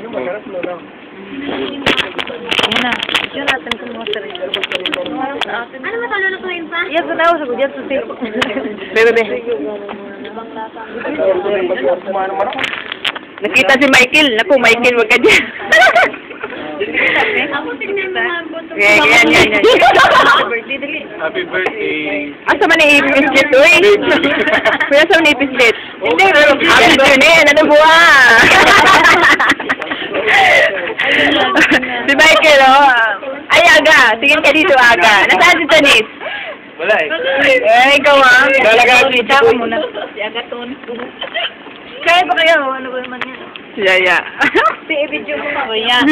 Muna. Yun natin kung mga sarili. Ano ba talulutuin pa? Yan sa tao, sagot yan sa tao. Bebe. Nakita si Michael. Naku, Michael, wag ka dyan. Ako tignan mo nga po. Yan. Birthday, dali. Happy birthday. Asa man ang ipis-lit, uy? Kuya, saan ang ipis-lit? Hindi, happy birthday. Ano buwa? Si Michael, oh. Ay, Aga. Tingin ka dito, Aga. Nasaan si Tanis? Wala eh. Ikaw, ah. Lalagay si Ikaw muna. Si Agaton. Kaya ba kayo? Ano ba naman yan? Yaya. Si i-video mo pa. O yan.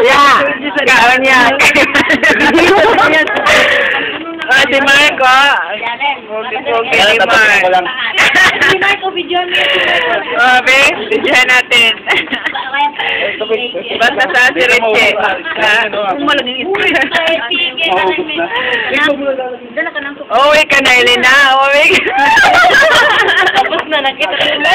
Yeah. Kaon yan. Si Mark, oh. Okay, si Mark. Si Marco, video niya. Be, bigyan natin. Basta sa si Richie. Kung malaging ito. Dala ka ng suko. Uwi ka na, Elena. Uwi ka. Tapos na, nakita ko na.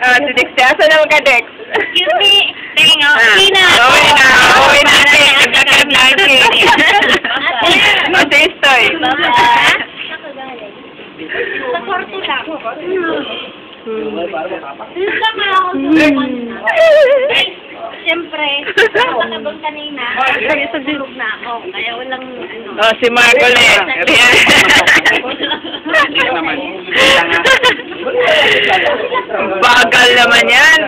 Si Dixie. Asa naman ka, Dex? Excuse me. Tingin ako. Tina. Uwi na. Uwi na. Nagkakam na ang cake. O, si Istoy. Sa kwarto lang. Sama ako sa siyempre, ako nabang kanina. Kaya sa durog na ako. Kaya walang ano. Oh, si Mark ulit. Bagal naman yan.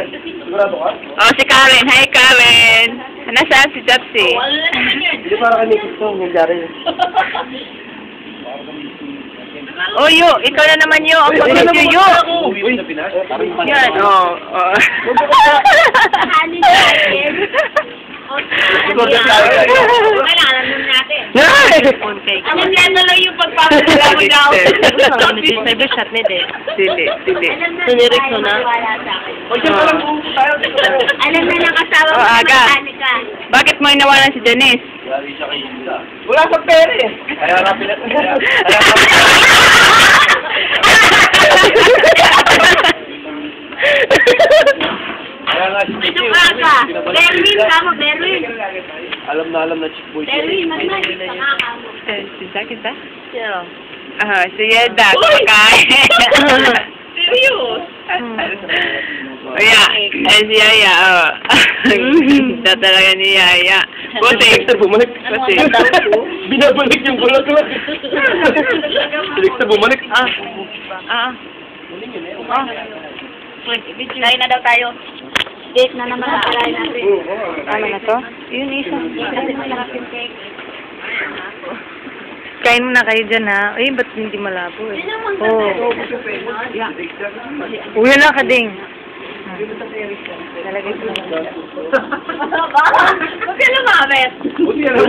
Oh, si Karen. Hi, Karen. Nasaan si Japsi? Wala naman yan. Hindi para kami gusto nangyari. Oh, Yu. Ikaw na naman, Yu. Ang pag-review, Yu. Uwi sa Pinas? Yan, oh. Hanin natin. Kailangan nun natin. Alam niya na lang yung pagpapagala mo daw. Sabi shot ni De. Sili. Alam na Sinirix mo na? Alam na ng asawa mo Oh, na Aga. mekanika. Bakit mo inawalan si Janice? Wala sa pera eh. Kaya rapin na. Kaya nga si Ito ka. Berwin ka mo, Berwin. alam na chick boy. Berwin, magmay. Pakaka mo. Kita? Si Yeda. Kumakain. Serious? Ayan. Si Yaya, oh. Siya talaga ni Yaya. Buti. Bumalik. Buti. Binabalik yung bulaklak. Direkta bumalik. Kain na daw tayo. Date na naman ang alay natin. Tama na to? Yun, isa. Kasi masarap yung cake. Kain muna kayo dyan, ha? Ay, ba't hindi malabo, eh? Uwi na ka, Ding. Nalagay ko na. Huwag ka lumamit. Buti yan ang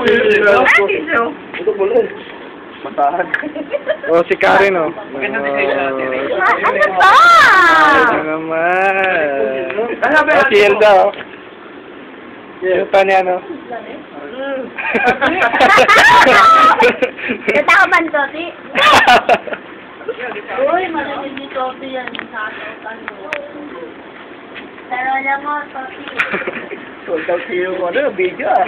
ito pula eh. Matahan. Oh, si Karen, oh. Maganda din kayo natin eh. Ano ba? Naman. Si Elda, oh. Yung pa niya, no? Nataman to, ti. Uy, malalim ni Topi yan. Pero alam mo, Topi. Sold out yung video ah.